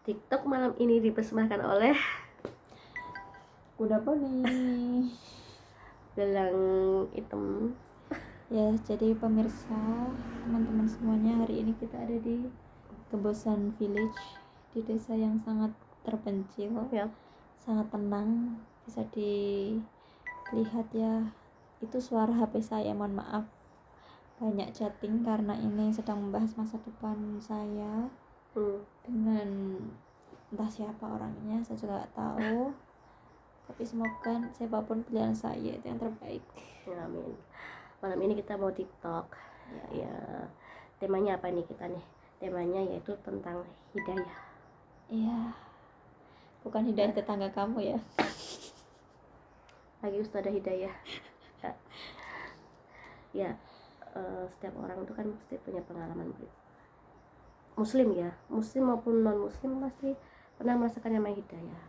TikTok malam ini dipersembahkan oleh Kuda poni. gelang hitam. Ya, jadi pemirsa, teman-teman semuanya, hari ini kita ada di Kebosan Village, di desa yang sangat terpencil, Ya, sangat tenang. Bisa dilihat ya, itu suara HP saya, mohon maaf. Banyak chatting karena ini sedang membahas masa depan saya dengan entah siapa orangnya, saya juga nggak tahu. Tapi semoga siapapun pilihan saya itu yang terbaik. Ya, amin. Malam ini kita mau TikTok. Ya, temanya apa nih kita nih? Temanya yaitu tentang hidayah. Iya, bukan hidayah tetangga kamu ya. Lagi Ustazah Hidayah. Ya, setiap orang itu kan pasti punya pengalaman Muslim ya, Muslim maupun non Muslim pasti pernah merasakan namanya hidayah.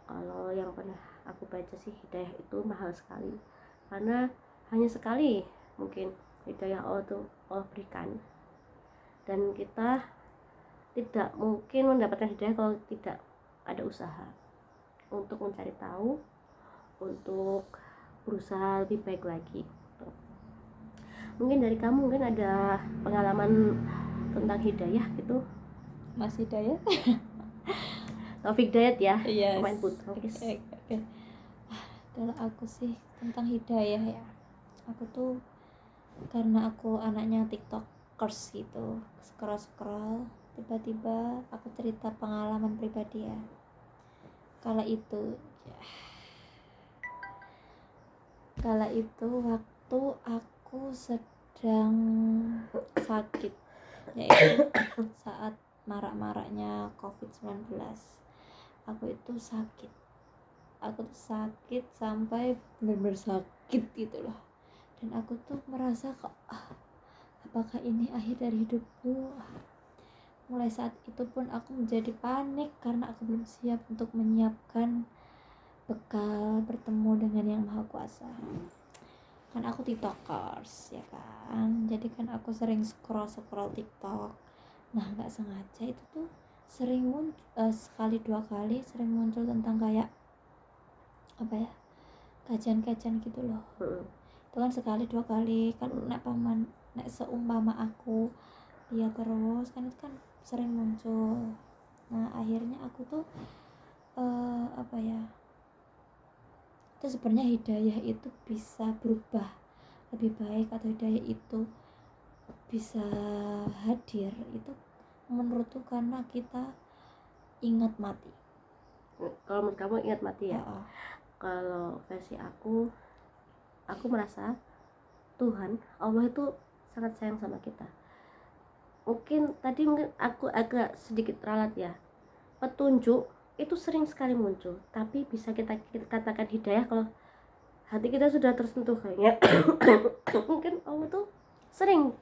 Kalau yang pernah aku baca sih, hidayah itu mahal sekali karena hanya sekali mungkin hidayah Allah berikan, dan kita tidak mungkin mendapatkan hidayah kalau tidak ada usaha untuk mencari tahu, untuk berusaha lebih baik lagi. Mungkin dari kamu mungkin ada pengalaman tentang hidayah gitu, Mas Hidayah? Taufik Dayat ya, Yes. pemain bulu-tangkis. Oke. Kalau aku sih tentang hidayah ya, aku tuh karena aku anaknya tiktokers gitu, scroll tiba-tiba aku cerita pengalaman pribadi ya. Kala itu waktu aku sedang sakit, yaitu saat marak-maraknya COVID-19. Aku tuh sakit sampai benar-benar sakit gitu loh. Dan aku tuh merasa kok apakah ini akhir dari hidupku. Mulai saat itu pun aku menjadi panik karena aku belum siap untuk menyiapkan bekal bertemu dengan yang maha kuasa. Kan aku tiktokers ya kan, jadi kan aku sering scroll tiktok. Nah nggak sengaja itu tuh sering sekali dua kali sering muncul tentang kayak apa ya, kajian gitu loh. Itu kan sekali dua kali kan, nek seumpama aku lihat terus kan itu kan sering muncul. Nah akhirnya aku tuh apa ya, itu sebenarnya hidayah itu bisa berubah lebih baik atau hidayah itu bisa hadir itu menurutku karena kita ingat mati. Kalau menurut kamu ingat mati ya? Kalau versi aku merasa Tuhan Allah itu sangat sayang sama kita. Mungkin aku agak sedikit ralat ya, petunjuk itu sering sekali muncul, tapi bisa kita katakan hidayah kalau hati kita sudah tersentuh kayaknya. Mungkin Allah tuh sering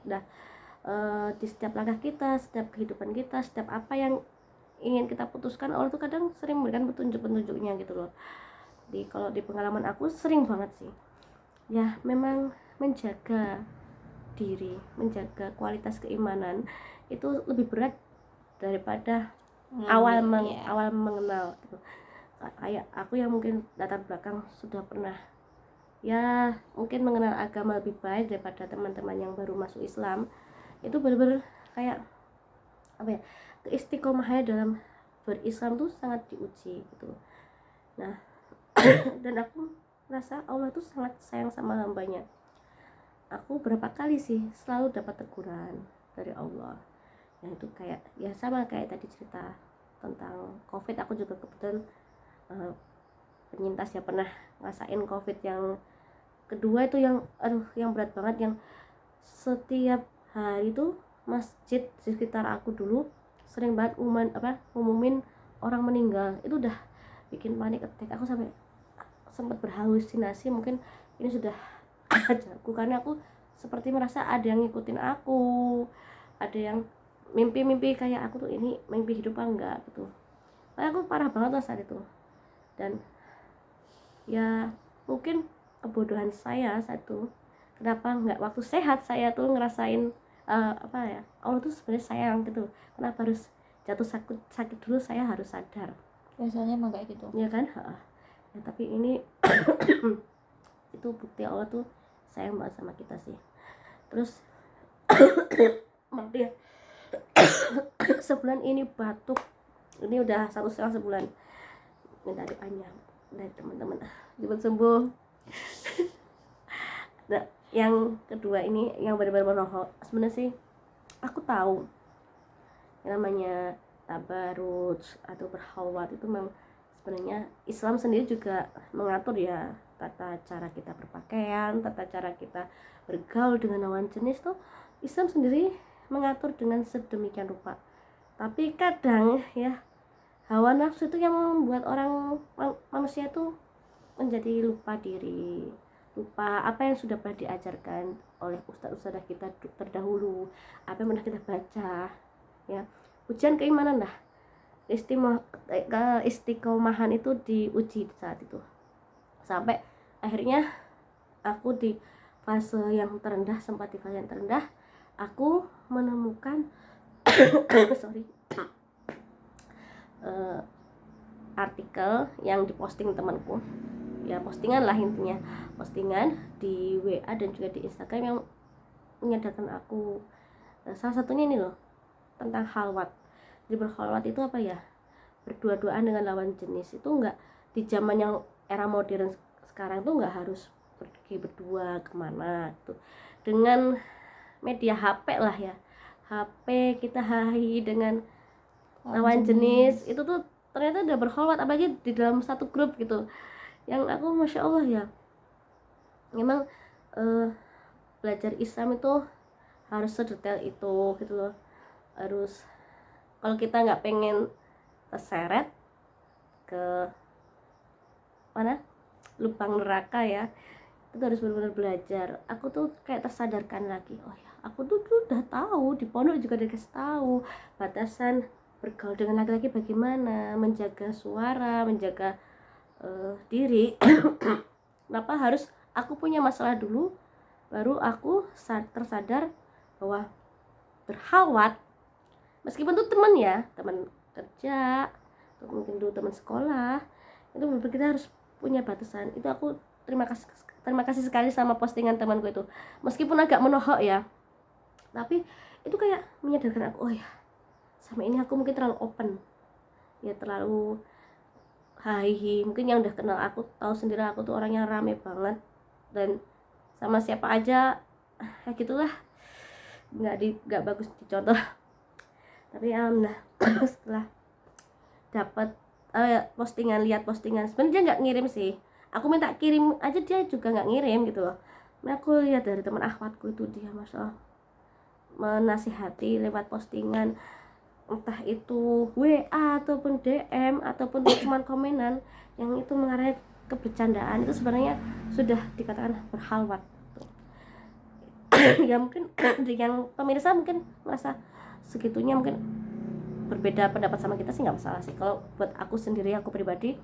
di setiap langkah kita, setiap kehidupan kita, setiap apa yang ingin kita putuskan, Allah tuh kadang sering memberikan petunjuk-petunjuknya gitu loh. Kalau di pengalaman aku sering banget sih ya, memang menjaga diri, menjaga kualitas keimanan itu lebih berat daripada awal mengenal gitu. Kayak aku yang mungkin latar belakang sudah pernah ya mungkin mengenal agama lebih baik daripada teman-teman yang baru masuk Islam, itu benar-benar kayak apa ya, keistiqomahannya dalam berislam tuh sangat diuji gitu. Nah dan aku merasa Allah tuh sangat sayang sama hambanya. Aku berapa kali sih selalu dapat teguran dari Allah yang itu kayak ya sama kayak tadi cerita tentang COVID. Aku juga kebetulan penyintas ya, pernah ngerasain COVID yang kedua itu yang yang berat banget, yang setiap hari itu masjid di sekitar aku dulu sering banget ngumumin orang meninggal. Itu udah bikin panik attack. Aku sampai sempat berhalusinasi, mungkin ini sudah ajalku, karena aku seperti merasa ada yang ngikutin aku, ada yang mimpi kayak aku tuh ini mimpi hidup apa enggak gitu. Kayak aku parah banget lah saat itu. Dan ya mungkin kebodohan saya saat itu, kenapa nggak waktu sehat saya tuh ngerasain apa ya, Allah tuh sebenarnya sayang gitu, kenapa harus jatuh sakit dulu saya harus sadar. Biasanya emang kayak gitu Ya kan, ya, tapi ini itu bukti Allah tuh sayang banget sama kita sih. Terus maaf ya, sebulan ini batuk, ini udah 1,5 sebulan. Minta doanya dari teman-teman cepat sembuh. Nah, yang kedua ini yang benar-benar menohok, sebenarnya sih aku tahu yang namanya tabarut atau berhalwat itu memang sebenarnya Islam sendiri juga mengatur ya, tata cara kita berpakaian, tata cara kita bergaul dengan lawan jenis tuh Islam sendiri mengatur dengan sedemikian rupa. Tapi kadang ya hawa nafsu itu yang membuat orang manusia itu menjadi lupa diri, lupa apa yang sudah pernah diajarkan oleh ustadz-ustadzah kita terdahulu, apa yang pernah kita baca ya. Ujian keimanan lah, istiqomahan itu diuji saat itu, sampai akhirnya aku di fase yang terendah, sempat di fase yang terendah, aku menemukan artikel yang diposting temanku, ya postingan lah intinya, postingan di WA dan juga di Instagram yang menyadarkan aku. Salah satunya ini loh, tentang halwat. Jadi berhalwat itu apa ya, berdua-duaan dengan lawan jenis. Itu enggak, di zaman yang era modern sekarang tuh enggak harus pergi berdua kemana gitu, dengan media HP lah ya, HP kita hahi dengan lawan jenis itu tuh ternyata udah berhalwat, apalagi di dalam satu grup gitu. Yang aku masya Allah ya, memang belajar Islam itu harus sedetail itu gitu loh. Harus, kalau kita nggak pengen terseret ke mana lubang neraka ya, itu harus benar-benar belajar. Aku tuh kayak tersadarkan lagi, oh ya aku tuh udah tahu, di pondok juga dikasih tahu batasan bergaul dengan laki-laki bagaimana, menjaga suara, menjaga diri. Kenapa harus aku punya masalah dulu baru aku tersadar bahwa berhalwat, meskipun tuh teman ya, teman kerja atau mungkin dulu teman sekolah, itu benar-benar kita harus punya batasan. Itu aku terima kasih sekali sama postingan temanku itu, meskipun agak menohok ya, tapi itu kayak menyadarkan aku, oh ya sama ini aku mungkin terlalu open ya, terlalu hai. Mungkin yang udah kenal aku tahu sendiri, aku tuh orangnya rame banget dan sama siapa aja kayak gitulah, nggak bagus dicontoh. Tapi alhamdulillah setelah dapat lihat postingan, sebenarnya dia nggak ngirim sih, aku minta kirim aja dia juga nggak ngirim gitu loh. Nah aku lihat dari teman akhwatku itu, dia masya Allah menasihati lewat postingan, entah itu WA ataupun DM ataupun cuma komenan yang itu mengarah ke bercandaan, itu sebenarnya sudah dikatakan berhalwat. Ya mungkin yang pemirsa mungkin merasa segitunya, mungkin berbeda pendapat sama kita sih nggak masalah sih. Kalau buat aku sendiri, aku pribadi,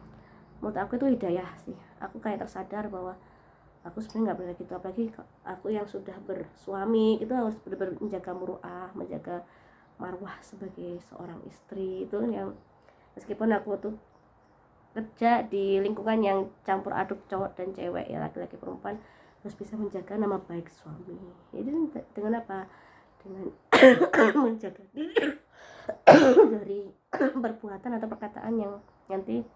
menurut aku itu hidayah sih. Aku kayak tersadar bahwa aku sebenarnya nggak boleh gitu, apalagi aku yang sudah bersuami itu harus benar-benar menjaga muruah, menjaga marwah sebagai seorang istri. Itu yang meskipun aku tuh kerja di lingkungan yang campur aduk cowok dan cewek ya, laki-laki perempuan, harus bisa menjaga nama baik suami. Jadi dengan apa? Dengan menjaga diri dari perbuatan atau perkataan yang nanti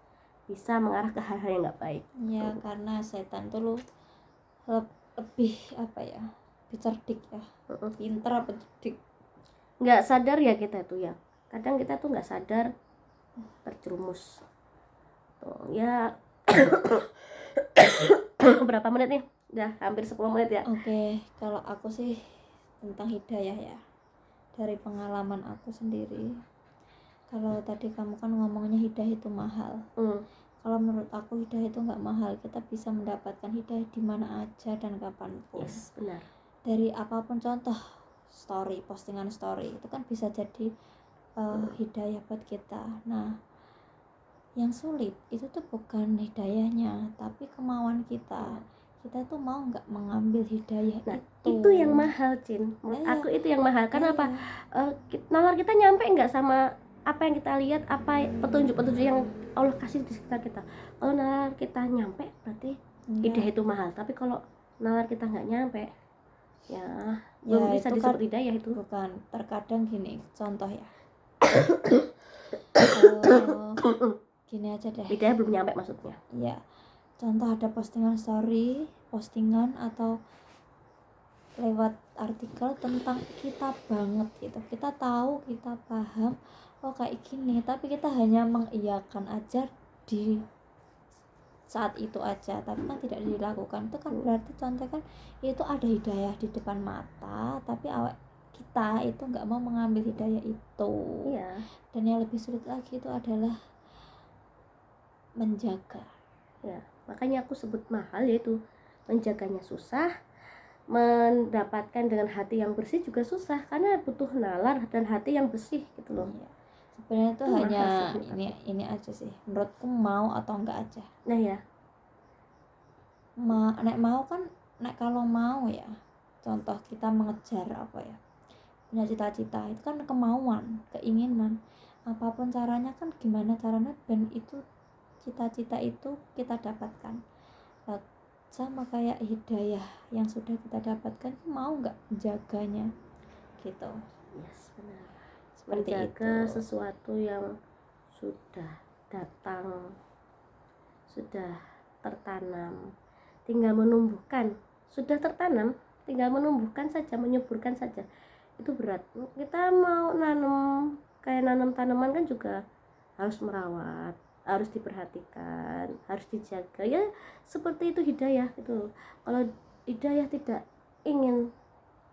bisa mengarah ke hal-hal yang nggak baik ya. Karena setan tuh lebih apa ya, lebih cerdik ya, pinter apa cerdik, nggak sadar ya kita tuh ya, kadang kita tuh nggak sadar terjerumus tuh ya. Berapa menit nih? Udah hampir 10 menit ya. Oke, kalau aku sih tentang hidayah ya, dari pengalaman aku sendiri. Kalau tadi kamu kan ngomongnya hidayah itu mahal. Kalau menurut aku hidayah itu nggak mahal. Kita bisa mendapatkan hidayah di mana aja dan kapanpun. Yes, benar. Dari apapun, contoh story, postingan story itu kan bisa jadi hidayah buat kita. Nah, yang sulit itu tuh bukan hidayahnya, tapi kemauan kita. Kita tuh mau nggak mengambil hidayah itu yang mahal, Cin. Menurut aku itu yang mahal. Karena apa? Nalar kita nyampe nggak sama apa yang kita lihat, apa petunjuk-petunjuk yang Allah kasih di sekitar kita. Kalau nalar kita nyampe berarti hidayah itu mahal, tapi kalau nalar kita nggak nyampe ya belum bisa disebut hidayah itu. Bukan, terkadang gini contoh ya. Gini aja deh, hidayah belum nyampe maksudnya ya. Contoh ada postingan story, postingan atau lewat artikel tentang kita banget gitu, kita tahu, kita paham, oh kayak gini, tapi kita hanya mengiyakan aja di saat itu aja, tapi kan tidak dilakukan. Itu kan berarti contoh kan itu ada hidayah di depan mata, tapi awak kita itu nggak mau mengambil hidayah itu. iya. Dan yang lebih sulit lagi itu adalah menjaga. Ya, makanya aku sebut mahal, yaitu menjaganya susah, mendapatkan dengan hati yang bersih juga susah, karena butuh nalar dan hati yang bersih gitu loh. Iya. Sebenarnya itu hanya sih, ini aja sih, menurutku mau atau enggak aja. Nah ya, Nek mau kan, nek kalau mau ya, contoh kita mengejar apa ya, punya cita-cita, itu kan kemauan, keinginan, apapun caranya kan, gimana caranya dan itu cita-cita itu kita dapatkan. Sama kayak hidayah yang sudah kita dapatkan, mau nggak menjaganya gitu. yes, benar. Seperti Menjaga itu. sesuatu yang sudah datang, sudah tertanam, tinggal menumbuhkan. Sudah tertanam, tinggal menumbuhkan saja, menyuburkan saja. Itu berat. Kita mau nanam, kayak nanam tanaman kan juga harus merawat, harus diperhatikan, harus dijaga. Ya seperti itu hidayah itu. Kalau hidayah tidak ingin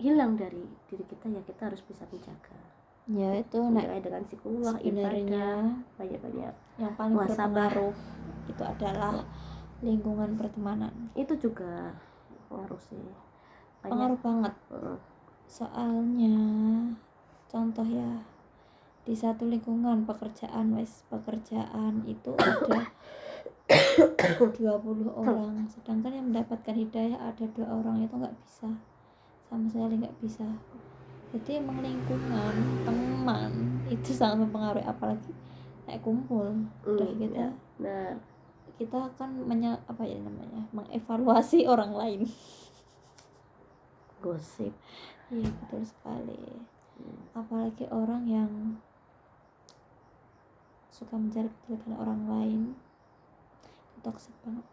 hilang dari diri kita, ya kita harus bisa menjaga. Ya itu dengan psikolog, ibadah, banyak-banyak. Yang paling berpengaruh itu adalah lingkungan pertemanan. Itu juga pengaruh sih. Pengaruh banget. Soalnya contoh ya, di satu lingkungan pekerjaan itu ada 20 orang, sedangkan yang mendapatkan hidayah ada 2 orang, itu nggak bisa, sama sekali nggak bisa. Jadi emang lingkungan teman itu sangat mempengaruhi, apalagi kayak kumpul udah kita Ya. Nah, kita akan mengevaluasi orang lain. Gosip. Iya betul sekali. Apalagi orang yang suka mencari kejelekan orang lain, toksik banget.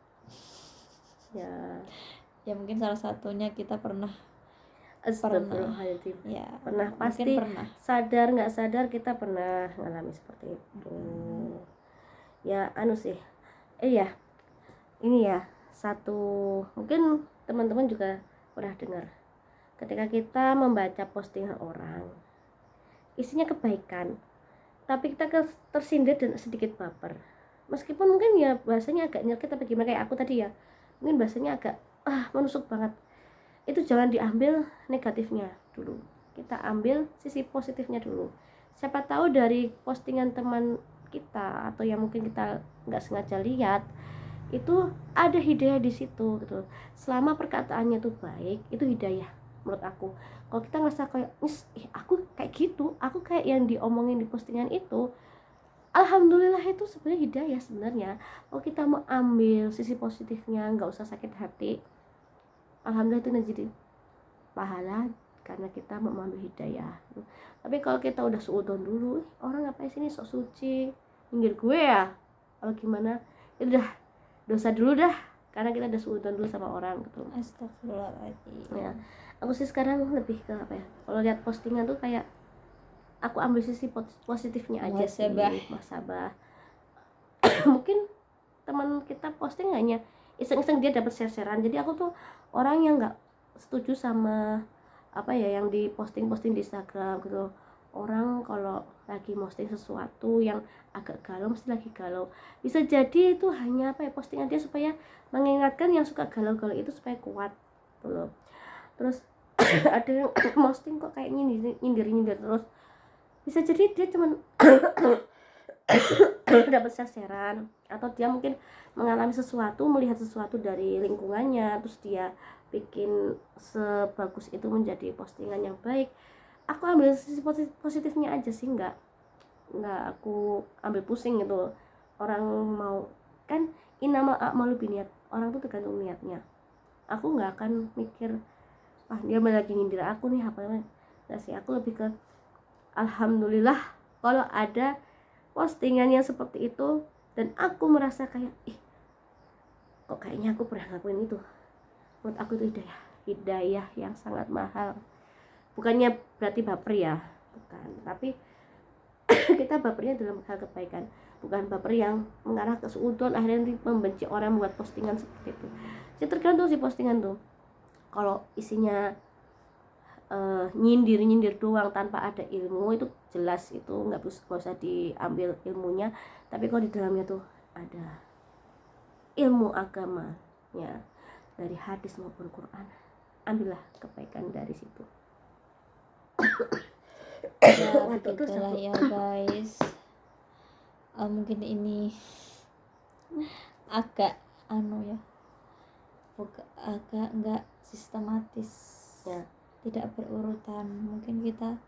Ya mungkin salah satunya kita pernah ya, pernah pasti pernah. Sadar nggak sadar kita pernah mengalami seperti itu. Ya sih, ya ini ya satu, mungkin teman-teman juga pernah dengar, ketika kita membaca postingan orang isinya kebaikan, tapi kita tersindir dan sedikit baper, meskipun mungkin ya bahasanya agak nyelkit, tapi gimana, kayak aku tadi ya, mungkin bahasanya agak menusuk banget. Itu jangan diambil negatifnya dulu, kita ambil sisi positifnya dulu. Siapa tahu dari postingan teman kita atau yang mungkin kita nggak sengaja lihat itu ada hidayah di situ gitu. Selama perkataannya tuh baik, itu hidayah menurut aku. Kalau kita ngerasa kayak aku kayak gitu, aku kayak yang diomongin di postingan itu, alhamdulillah itu sebenarnya hidayah sebenarnya. Kalau kita mau ambil sisi positifnya, nggak usah sakit hati, alhamdulillah itu jadi pahala karena kita mau mengambil hidayah. Tapi kalau kita udah suudon dulu, orang ngapain sini sok suci, nyindir gue ya, kalau gimana, itu udah dosa dulu dah, karena kita udah suudon dulu sama orang gitu. Astagfirullahaladzim. Ya, aku sih sekarang lebih ke apa ya, kalau lihat postingan tuh kayak aku ambil sisi positifnya aja sih, muhasabah. Mungkin teman kita posting hanya iseng-iseng, dia dapat share-sharean. Jadi aku tuh orang yang nggak setuju sama apa ya yang di posting di Instagram gitu. Orang kalau lagi posting sesuatu yang agak galau, mesti lagi galau. Bisa jadi itu hanya apa ya, postingan dia supaya mengingatkan yang suka galau-galau itu supaya kuat gitu loh. Terus ada yang posting kok kayak nyindir terus, bisa jadi dia cuman dapat share-sharean, atau dia mungkin mengalami sesuatu, melihat sesuatu dari lingkungannya, terus dia bikin sebagus itu menjadi postingan yang baik. Aku ambil sisi positifnya aja sih, nggak aku ambil pusing gitu. Orang mau kan innamal a'malu binniyat, orang tuh tergantung niatnya. Aku nggak akan mikir dia lagi nyindir aku nih apa namanya, nggak sih. Aku lebih ke alhamdulillah kalau ada postingan yang seperti itu dan aku merasa kayak kok kayaknya aku pernah ngakuin itu. Menurut aku itu hidayah yang sangat mahal. Bukannya berarti baper ya, bukan, tapi kita bapernya dalam hal kebaikan, bukan baper yang mengarah ke suudzon akhirnya nanti membenci orang membuat postingan seperti itu. Ya tergantung sih postingan tuh. Kalau isinya nyindir doang tanpa ada ilmu, itu jelas itu nggak usah diambil ilmunya. Tapi kalau di dalamnya tuh ada ilmu agamanya dari hadis maupun Quran, ambillah kebaikan dari situ. Ya begitulah ya guys. Mungkin ini agak agak nggak sistematis ya, tidak berurutan. Mungkin kita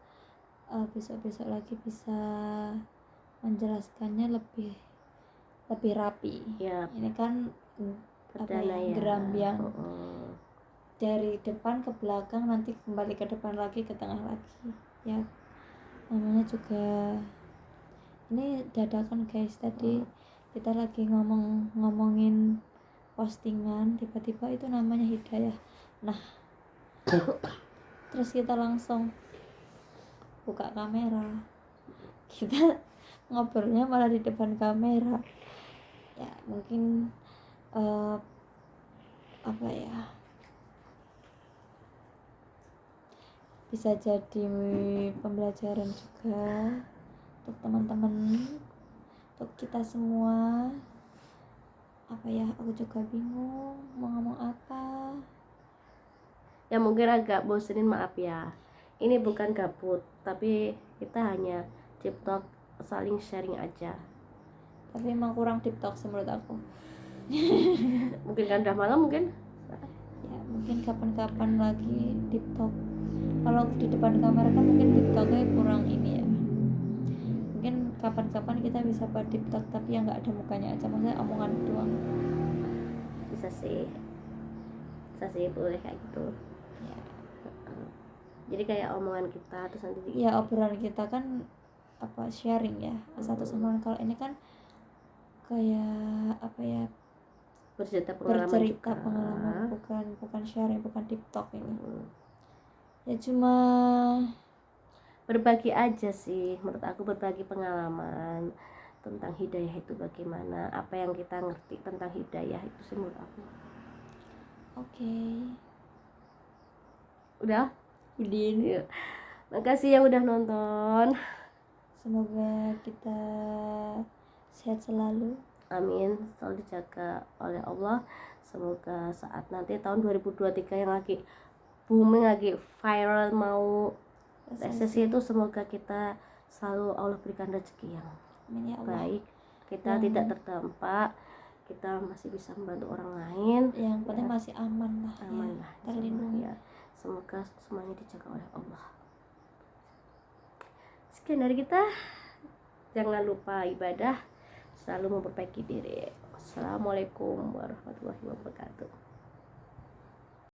besok lagi bisa menjelaskannya lebih rapi ya. Ini kan Perdana ya, gerambiang dari depan ke belakang, nanti kembali ke depan lagi, ke tengah lagi ya. Namanya juga ini dadakan guys. Tadi kita lagi ngomongin postingan, tiba-tiba itu namanya hidayah. Nah terus kita langsung buka kamera, kita ngobrolnya malah di depan kamera. Ya mungkin bisa jadi pembelajaran juga untuk teman-teman, untuk kita semua. Aku juga bingung mau ngomong apa. Ya mungkin agak bosenin, maaf ya. Ini bukan gabut, tapi kita hanya deep talk, saling sharing aja. Tapi emang kurang deep talk sih menurut aku. Mungkin kan udah malam mungkin. Ya mungkin kapan-kapan lagi deep talk. Kalau di depan kamera kan mungkin deep talknya kurang ini ya. Mungkin kapan-kapan kita bisa buat deep talk tapi yang nggak ada mukanya aja, maksudnya omongan doang. Bisa sih boleh kayak gitu Ya. Jadi kayak omongan kita terus nanti ya obrolan kita kan sharing ya satu sama lain. Kalau ini kan kayak bercerita pengalaman, bukan sharing, bukan deep talk ini. Ya cuma berbagi aja sih, menurut aku berbagi pengalaman tentang hidayah itu bagaimana, apa yang kita ngerti tentang hidayah itu sih menurut aku. Oke. Udah? Ya. Makasih yang udah nonton. Semoga kita sehat selalu. Amin, selalu dijaga oleh Allah. Semoga saat nanti tahun 2023 yang lagi booming, lagi viral mau resesi itu, semoga kita selalu Allah berikan rezeki yang baik, kita tidak terdampak, kita masih bisa membantu orang lain, yang penting masih aman lah, terlindungi ya. Semoga semuanya dijaga oleh Allah. Sekian dari kita, jangan lupa ibadah, selalu memperbaiki diri. Assalamualaikum warahmatullahi wabarakatuh.